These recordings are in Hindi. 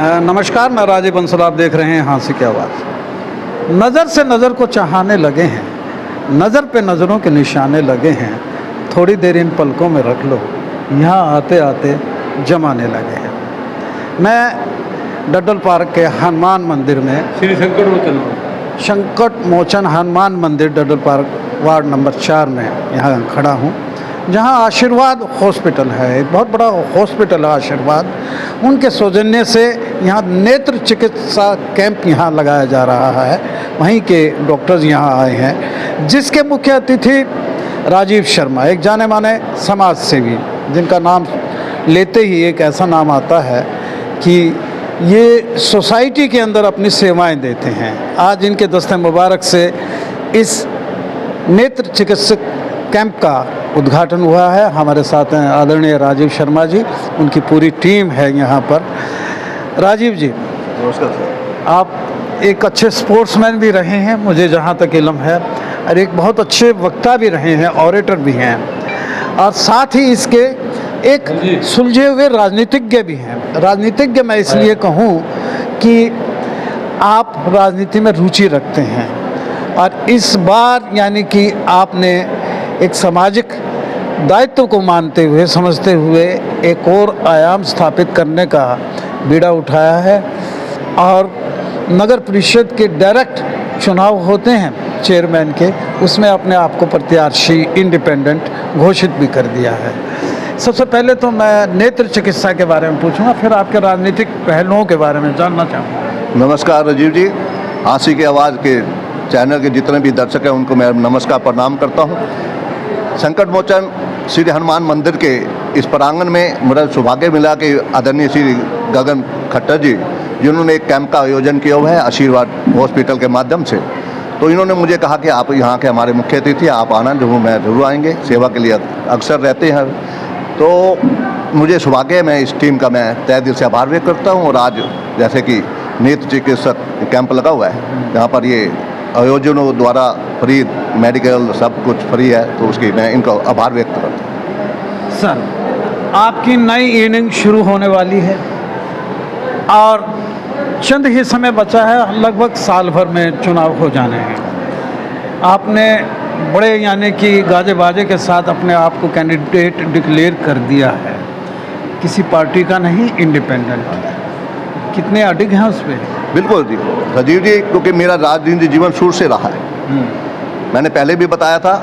नमस्कार, मैं राजीव बंसल। आप देख रहे हैं हाँसी की आवाज़। नज़र से नज़र को चाहने लगे हैं, नज़र पे नज़रों के निशाने लगे हैं। थोड़ी देर इन पलकों में रख लो, यहाँ आते आते जमाने लगे हैं। मैं डड्डल पार्क के हनुमान मंदिर में श्री संकट मोचन हनुमान मंदिर डड्डल पार्क वार्ड नंबर 4 में यहाँ खड़ा हूँ, जहाँ आशीर्वाद हॉस्पिटल है। एक बहुत बड़ा हॉस्पिटल है आशीर्वाद। उनके सौजन्य से यहाँ नेत्र चिकित्सा कैंप यहाँ लगाया जा रहा है। वहीं के डॉक्टर्स यहाँ आए हैं, जिसके मुख्य अतिथि राजीव शर्मा, एक जाने माने समाज सेवी, जिनका नाम लेते ही एक ऐसा नाम आता है कि ये सोसाइटी के अंदर अपनी सेवाएं देते हैं। आज इनके दस्ते मुबारक से इस नेत्र चिकित्सक कैंप का उद्घाटन हुआ है। हमारे साथ हैं आदरणीय राजीव शर्मा जी, उनकी पूरी टीम है यहाँ पर। राजीव जी, नमस्कार सर। आप एक अच्छे स्पोर्ट्समैन भी रहे हैं, मुझे जहाँ तक इल्म है, और एक बहुत अच्छे वक्ता भी रहे हैं, ऑरेटर भी हैं, और साथ ही इसके एक सुलझे हुए राजनीतिज्ञ भी हैं। राजनीतिज्ञ मैं इसलिए कहूँ कि आप राजनीति में रुचि रखते हैं, और इस बार यानी कि आपने एक सामाजिक दायित्व को मानते हुए, समझते हुए एक और आयाम स्थापित करने का बीड़ा उठाया है। और नगर परिषद के डायरेक्ट चुनाव होते हैं चेयरमैन के, उसमें अपने आप को प्रत्याशी इंडिपेंडेंट घोषित भी कर दिया है। सबसे पहले तो मैं नेत्र चिकित्सा के बारे में पूछूंगा, फिर आपके राजनीतिक पहलुओं के बारे में जानना चाहूँगा। नमस्कार राजीव जी, हाँसी की आवाज़ के चैनल के जितने भी दर्शक हैं उनको मैं नमस्कार प्रणाम करता हूँ। संकट मोचन श्री हनुमान मंदिर के इस प्रांगण में मेरा सौभाग्य मिला कि आदरणीय श्री गगन खट्टर जी, जिन्होंने एक कैंप का आयोजन किया हुआ है आशीर्वाद हॉस्पिटल के माध्यम से, तो इन्होंने मुझे कहा कि आप यहाँ के हमारे मुख्य अतिथि, आप आना, जो मैं जरूर आएंगे, सेवा के लिए अक्सर रहते हैं। तो मुझे सौभाग्य है, मैं इस टीम का मैं तहे दिल से आभार व्यक्त करता हूँ। और आज जैसे कि नेत्र चिकित्सक कैंप लगा हुआ है, जहाँ पर ये आयोजनों द्वारा फ्री मेडिकल सब कुछ फ्री है, तो उसकी मैं इनका आभार व्यक्त करता हूँ। सर, आपकी नई इनिंग शुरू होने वाली है और चंद ही समय बचा है, लगभग साल भर में चुनाव हो जाने हैं। आपने बड़े यानी कि गाजे बाजे के साथ अपने आप को कैंडिडेट डिक्लेयर कर दिया है, किसी पार्टी का नहीं, इंडिपेंडेंट। कितने अडिग हैं उस पर? बिल्कुल जी राजीव जी, क्योंकि मेरा राजनीतिक जीवन शुरू से रहा है। मैंने पहले भी बताया था,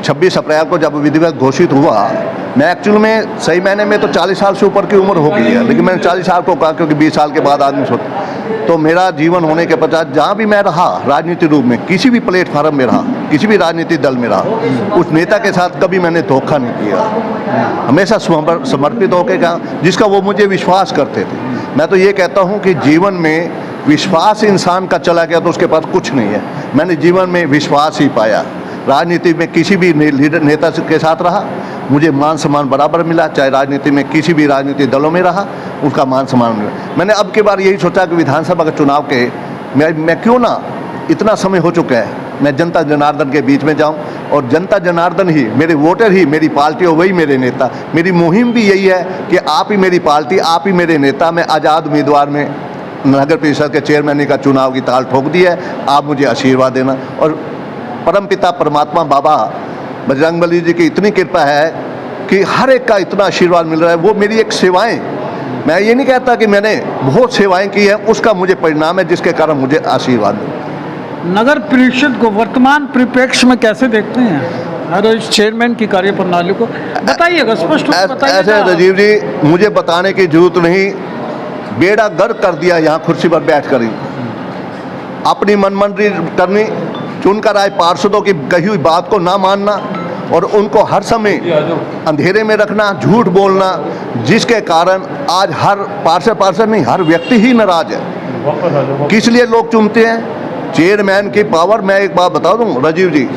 26 अप्रैल को जब विधिवत घोषित हुआ, मैं एक्चुअल में सही महीने में तो 40 साल से ऊपर की उम्र हो गई है, लेकिन मैंने 40 साल को कहा क्योंकि 20 साल के बाद आदमी सोचता। तो मेरा जीवन होने के पश्चात जहाँ भी मैं रहा राजनीतिक रूप में, किसी भी प्लेटफार्म में रहा, किसी भी राजनीतिक दल में रहा, उस नेता के साथ कभी मैंने धोखा नहीं किया। हमेशा समर्पित होकर कहा, जिसका वो मुझे विश्वास करते थे। मैं तो ये कहता हूँ कि जीवन में विश्वास इंसान का चला गया तो उसके पास कुछ नहीं है। मैंने जीवन में विश्वास ही पाया। राजनीति में किसी भी लीडर नेता के साथ रहा, मुझे मान सम्मान बराबर मिला, चाहे राजनीति में किसी भी राजनीतिक दलों में रहा, उसका मान सम्मान मिला। मैंने अब की बार यही सोचा कि विधानसभा के चुनाव के मैं क्यों ना, इतना समय हो चुका है, मैं जनता जनार्दन के बीच में जाऊं, और जनता जनार्दन ही, मेरे वोटर ही मेरी पार्टी हो, वही मेरे नेता। मेरी मुहिम भी यही है कि आप ही मेरी पार्टी, आप ही मेरे नेता। मैं आज़ाद उम्मीदवार में नगर परिषद के चेयरमैन का चुनाव की ताल ठोक दी है। आप मुझे आशीर्वाद देना। और परमपिता परमात्मा बाबा बजरंगबली जी की इतनी कृपा है कि हर एक का इतना आशीर्वाद मिल रहा है। वो मेरी एक सेवाएं, मैं ये नहीं कहता कि मैंने बहुत सेवाएं की हैं, उसका मुझे परिणाम है जिसके कारण मुझे आशीर्वाद मिला। नगर परिषद को वर्तमान परिप्रेक्ष्य में कैसे देखते हैं, हर चेयरमैन की कार्य प्रणाली को बताइएगा, स्पष्ट बताइएगा। ऐसे राजीव जी, मुझे बताने की जरूरत नहीं, बेड़ा गर्क कर दिया यहाँ कुर्सी पर बैठ कर ही। अपनी मनमानी करनी, चुनकर आए पार्षदों की कही हुई बात को ना मानना, और उनको हर समय अंधेरे में रखना, झूठ बोलना, जिसके कारण आज हर पार्षद नहीं, हर व्यक्ति ही नाराज है। किस लिए लोग चुनते हैं? चेयरमैन की पावर। मैं एक बात बता दूं राजीव जी,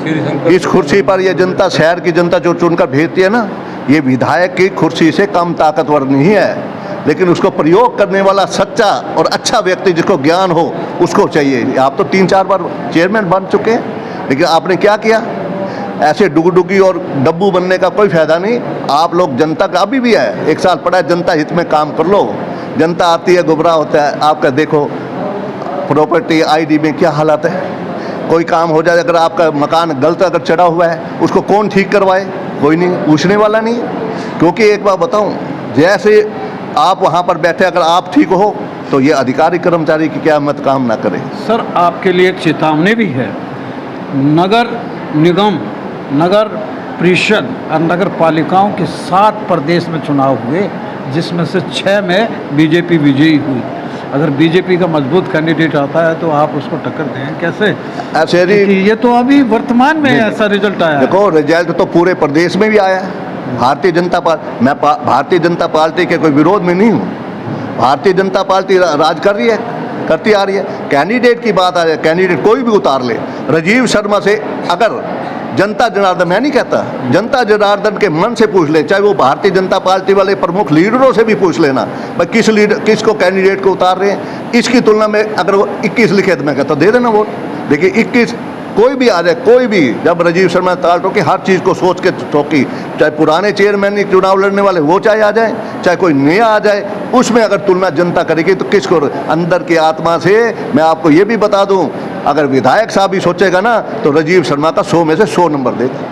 इस कुर्सी पर ये जनता, शहर की जनता जो चुनकर भेजती है ना, ये विधायक की कुर्सी से कम ताकतवर नहीं है, लेकिन उसको प्रयोग करने वाला सच्चा और अच्छा व्यक्ति जिसको ज्ञान हो, उसको चाहिए। आप तो 3-4 बार चेयरमैन बन चुके हैं, लेकिन आपने क्या किया? ऐसे डुगडुगी और डब्बू बनने का कोई फायदा नहीं। आप लोग जनता का अभी भी है, 1 साल पड़ा है, जनता हित में काम कर लो। जनता आती है, गुमराह होता है। आपका देखो प्रॉपर्टी आईडी में क्या हालत है, कोई काम हो जाए, अगर आपका मकान गलत अगर चढ़ा हुआ है उसको कौन ठीक करवाए, कोई नहीं, पूछने वाला नहीं। क्योंकि एक बात बताऊं, जैसे आप वहाँ पर बैठे, अगर आप ठीक हो तो ये अधिकारी कर्मचारी की क्या मत काम ना करें। सर आपके लिए एक चेतावनी भी है। नगर निगम, नगर परिषद और नगर पालिकाओं के 7 प्रदेश में चुनाव हुए, जिसमें से 6 में बीजेपी विजयी हुई। अगर बीजेपी का मजबूत कैंडिडेट आता है तो आप उसको टक्कर दें कैसे? ऐसे क्योंकि ये तो अभी वर्तमान में ऐसा रिजल्ट आया है। देखो रिजल्ट तो पूरे प्रदेश में भी आया है। भारतीय जनता पार्टी, मैं भारतीय जनता पार्टी के कोई विरोध में नहीं हूँ। भारतीय जनता पार्टी राज कर रही है, करती आ रही है। कैंडिडेट की बात आ जाए, कैंडिडेट कोई भी उतार ले, राजीव शर्मा से अगर जनता जनार्दन, मैं नहीं कहता, जनता जनार्दन के मन से पूछ ले, चाहे वो भारतीय जनता पार्टी वाले प्रमुख लीडरों से भी पूछ लेना, भाई किसको कैंडिडेट को उतार रहे हैं। इसकी तुलना में अगर वो 21 लिखे तो मैं कहता दे देना वोट। देखिए 21 कोई भी आ जाए, कोई भी, जब राजीव शर्मा ताल ठोकी, हर चीज़ को सोच के ठोकी, चाहे पुराने चेयरमैन नहीं चुनाव लड़ने वाले वो चाहे आ जाए, चाहे कोई नया आ जाए, उसमें अगर तुलना जनता करेगी तो किसको। अंदर की आत्मा से मैं आपको ये भी बता दूं, अगर विधायक साहब भी सोचेगा ना तो राजीव शर्मा का 100 में से 100 नंबर देगा।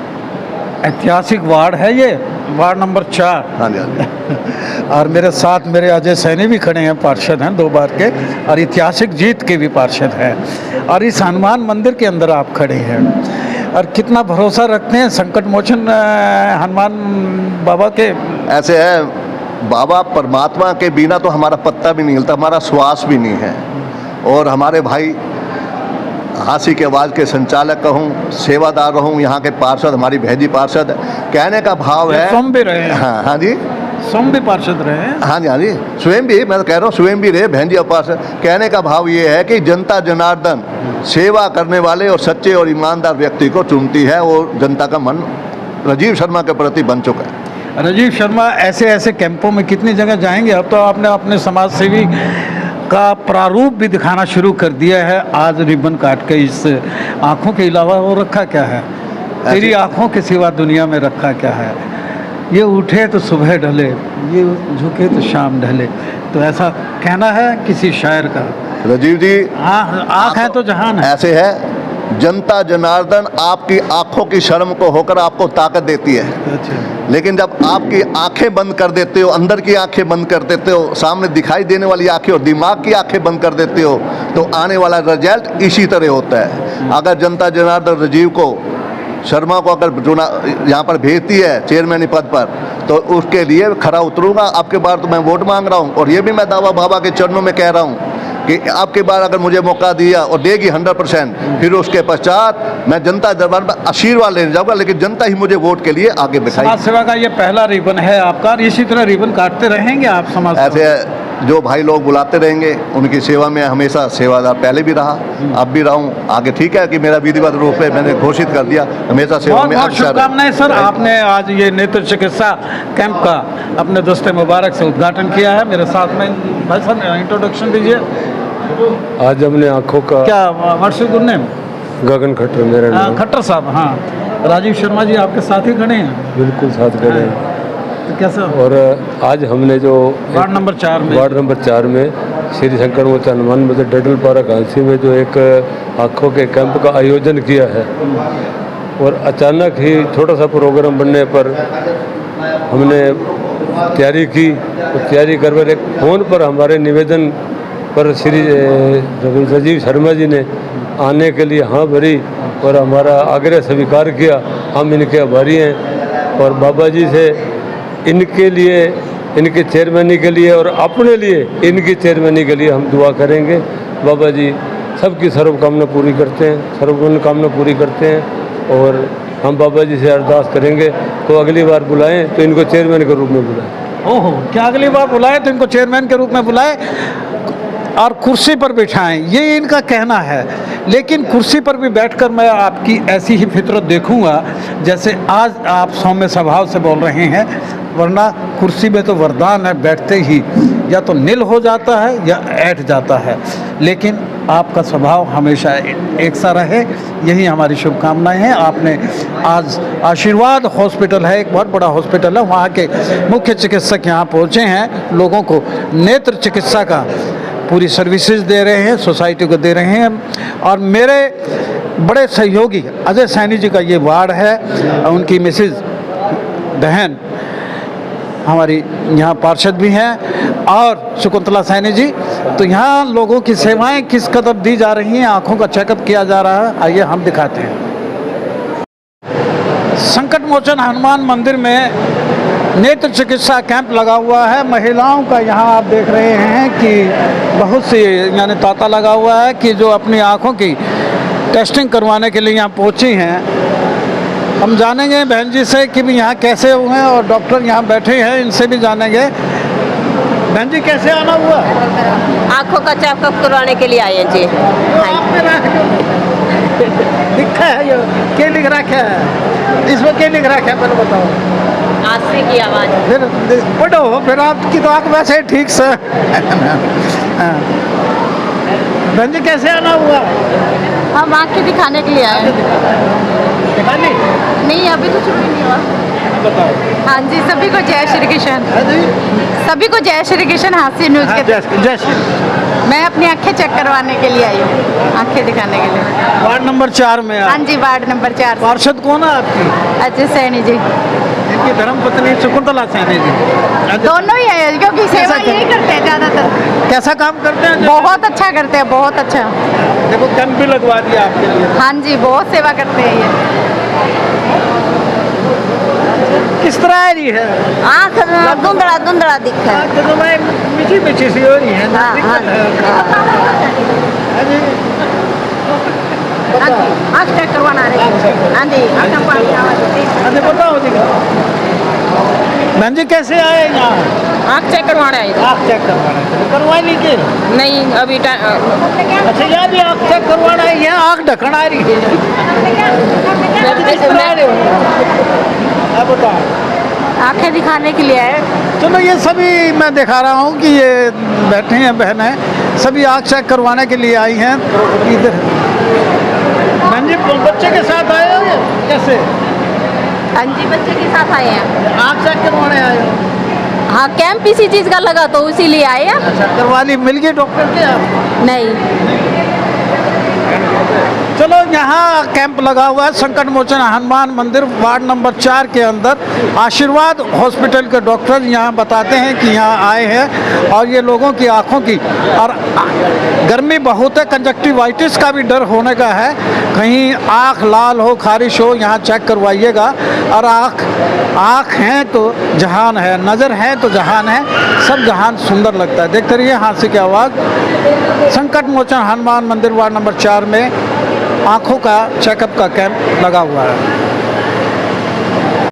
ऐतिहासिक वार्ड है ये, वार्ड नंबर 4। हाँ जी, हाँ जी। और मेरे साथ मेरे अजय सैनी भी खड़े हैं, पार्षद हैं 2 बार के, और ऐतिहासिक जीत के भी पार्षद हैं। और इस हनुमान मंदिर के अंदर आप खड़े हैं और कितना भरोसा रखते हैं संकट मोचन हनुमान बाबा के। ऐसे है, बाबा परमात्मा के बिना तो हमारा पत्ता भी नहीं हिलता, हमारा श्वास भी नहीं है। और हमारे भाई हाँसी के आवाज़ के संचालक कहूँ, सेवादार रहूँ, यहाँ के पार्षद, हमारी भेजी पार्षद, कहने का भाव है। स्वयं भी रहे हैं। हाँ हाँ जी, स्वयं भी पार्षद रहे हैं। हाँ जी, हाँ जी, स्वयं भी, मैं तो कह रहा हूँ स्वयं भी रहे, भेजी और पार्षद। कहने का भाव ये है कि जनता जनार्दन सेवा करने वाले और सच्चे और ईमानदार व्यक्ति को चुनती है, और जनता का मन राजीव शर्मा के प्रति बन चुका है। राजीव शर्मा ऐसे ऐसे कैंपों में कितनी जगह जाएंगे? अब तो आपने अपने समाज सेवी का प्रारूप भी दिखाना शुरू कर दिया है। आज रिबन काट के इस आँखों के अलावा वो रखा क्या है? तेरी आँखों के सिवा दुनिया में रखा क्या है? ये उठे तो सुबह ढले, ये झुके तो शाम ढले, तो ऐसा कहना है किसी शायर का। राजीव जी, आँख है तो जहान है। ऐसे है, जनता जनार्दन आपकी आंखों की शर्म को होकर आपको ताकत देती है। अच्छा। लेकिन जब आपकी आंखें बंद कर देते हो, अंदर की आंखें बंद कर देते हो, सामने दिखाई देने वाली आंखें और दिमाग की आंखें बंद कर देते हो, तो आने वाला रिजल्ट इसी तरह होता है। अगर जनता जनार्दन राजीव को शर्मा को अगर यहाँ पर भेजती है चेयरमैन पद पर, तो उसके लिए खरा उतरूंगा। आपके बार तो मैं वोट मांग रहा हूँ, और ये भी मैं दावा बाबा के चरणों में कह रहा हूँ कि आपके बार अगर मुझे मौका दिया और देगी 100%, फिर उसके पश्चात मैं जनता दरबार में आशीर्वाद लेने जाऊंगा, लेकिन जनता ही मुझे वोट के लिए आगे दिखाई। समाज सेवा का ये पहला रिबन है आपका, और इसी तरह रिबन काटते रहेंगे आप समाज ऐसे जो भाई लोग बुलाते रहेंगे उनकी सेवा में हमेशा सेवादार पहले भी रहा, अब भी रहूं, आगे। ठीक है कि मेरा विधिवत रूप से मैंने घोषित कर दिया, हमेशा सेवा में। बहुत शुभकामनाएं सर। आपने आज ये नेत्र चिकित्सा कैंप का अपने दस्ते मुबारक से उद्घाटन किया है। मेरे साथ में भाई साहब इंट्रोडक्शन दीजिए। आज हमने आँखों का, क्या व्हाट्स योर गुड नेम? गगन खट्टर मेरा नाम। खट्टर साहब, हाँ। राजीव शर्मा जी आपके साथ ही खड़े हैं? बिल्कुल साथ खड़े हैं। तो कैसा? और आज हमने जो वार्ड नंबर 4 में श्री शंकर मोचन हनुमान मंदिर डडल पारा घांसी में जो एक आँखों के कैंप का आयोजन किया है, और अचानक ही छोटा सा प्रोग्राम बनने पर हमने तैयारी की, और तैयारी करके एक फ़ोन पर हमारे निवेदन पर श्री राजीव शर्मा जी ने आने के लिए हाँ भरी और हमारा आग्रह स्वीकार किया। हम इनके आभारी हैं, और बाबा जी से इनके लिए, इनके चेयरमैनी के लिए और अपने लिए इनकी चेयरमैनी के लिए हम दुआ करेंगे। बाबा जी सबकी सर्वकामना पूरी करते हैं, सर्वमनोकामना पूरी करते हैं, और हम बाबा जी से अरदास करेंगे तो अगली बार बुलाएं तो इनको चेयरमैन के रूप में बुलाएं। ओहो, क्या अगली बार बुलाएं तो इनको चेयरमैन के रूप में बुलाएं और कुर्सी पर बिठाएं, ये इनका कहना है। लेकिन कुर्सी पर भी बैठकर मैं आपकी ऐसी ही फितरत देखूंगा जैसे आज आप सौम्य स्वभाव से बोल रहे हैं, वरना कुर्सी में तो वरदान है, बैठते ही या तो नील हो जाता है या ऐठ जाता है। लेकिन आपका स्वभाव हमेशा एक सा रहे, यही हमारी शुभकामनाएं हैं। आपने आज आशीर्वाद हॉस्पिटल है, एक बहुत बड़ा हॉस्पिटल है, वहाँ के मुख्य चिकित्सक यहाँ पहुँचे हैं, लोगों को नेत्र चिकित्सा का पूरी सर्विसेज दे रहे हैं, सोसाइटी को दे रहे हैं। और मेरे बड़े सहयोगी अजय सैनी जी का ये वार्ड है, उनकी मिसेज बहन हमारी यहाँ पार्षद भी हैं और शकुंतला सैनी जी। तो यहाँ लोगों की सेवाएं किस कदर दी जा रही हैं, आँखों का चेकअप किया जा रहा है, आइए हम दिखाते हैं। संकट मोचन हनुमान मंदिर में नेत्र चिकित्सा कैंप लगा हुआ है। महिलाओं का यहाँ आप देख रहे हैं कि बहुत सी यानी तांता लगा हुआ है कि जो अपनी आँखों की टेस्टिंग करवाने के लिए यहाँ पहुँची हैं। हम जानेंगे बहन जी से कि भी यहाँ कैसे हुए हैं, और डॉक्टर यहाँ बैठे हैं, इनसे भी जानेंगे। बहन जी कैसे आना हुआ? आँखों का चेकअप करवाने के लिए आए हैं जी। लिखा है ये, क्या लिख रखा है इसमें, क्या लिख रखा है पहले बताओ। आस्ते की आवाज़। फिर पढ़ो, फिर आपकी तो आँख वैसे ठीक से। हाँ। बहन जी कैसे आना हुआ? हम आँखें दिखाने के लिए आए हैं। दिखाने? नहीं, अभी तो शुरू ही नहीं हुआ। बताओ। हाँ जी, सभी को जय श्री कृष्ण। सभी को जय श्री कृष्ण। हास्य न्यूज़ के जय श्री। मैं अपनी आँखें चेक करवाने के लिए आई हूँ, आँखें दिखाने के लिए। वार्ड नंबर 4 में हाँ जी, वार्ड नंबर 4। पार्षद कौन है आपकी? अजय सैनी जी। इनकी धर्मपत्नी शकुंतला सैनी जी। दोनों ही है, क्योंकि सेवा यही करते हैं ज़्यादातर। कैसा काम करते हैं? बहुत अच्छा करते हैं, बहुत अच्छा। देखो कैंप भी लगवा दिया आपके लिए। हाँ जी, बहुत सेवा करते हैं ये। किस तरह आ रही है? आँख धुंधला धुंधला दिखता है। तो मैं मीठी मीठी सी हो रही है ना, हाँ, दिक्कत है। हाँ जी। बताओ। आँख चेक करवाना है। हाँ जी, हाँ जी, बताओ जी। बहन जी कैसे आए यहाँ? आँख चेक करवाना है। आँख चेक करवाना करवा ली के? नहीं, अभी अच्छा, यहाँ भी आँख चेक करवाना है, यहाँ आँख ढकन आ रही है। किस तरह आ रहे हो? आप बताओ। आँखें दिखाने के लिए आए। चलो, ये सभी मैं दिखा रहा हूँ कि ये बैठे हैं बहनें, सभी आँख चेक करवाने के लिए आई हैं। इधर बहन जी बच्चे के साथ आए हो या कैसे? हाँ जी, बच्चे के साथ आए हैं। आँख चेक करवाने आए हो? हाँ, कैंप इसी चीज़ का लगा तो इसीलिए आए हैं। अच्छा, करवा ली, मिल गई डॉक्टर के आप? नहीं। चलो, यहाँ कैंप लगा हुआ है संकट मोचन हनुमान मंदिर वार्ड नंबर 4 के अंदर। आशीर्वाद हॉस्पिटल के डॉक्टर यहाँ बताते हैं कि यहाँ आए हैं और ये लोगों की आँखों की, और गर्मी बहुत है, कंजक्टिवाइटिस का भी डर होने का है, कहीं आँख लाल हो, खारिश हो, यहाँ चेक करवाइएगा। और आँख है तो जहान है, नज़र है तो जहान है, सब जहान सुंदर लगता है। देखते रहिए हास्य की आवाज़। संकट मोचन हनुमान मंदिर वार्ड नंबर 4 में आँखों का चेकअप का कैंप लगा हुआ है।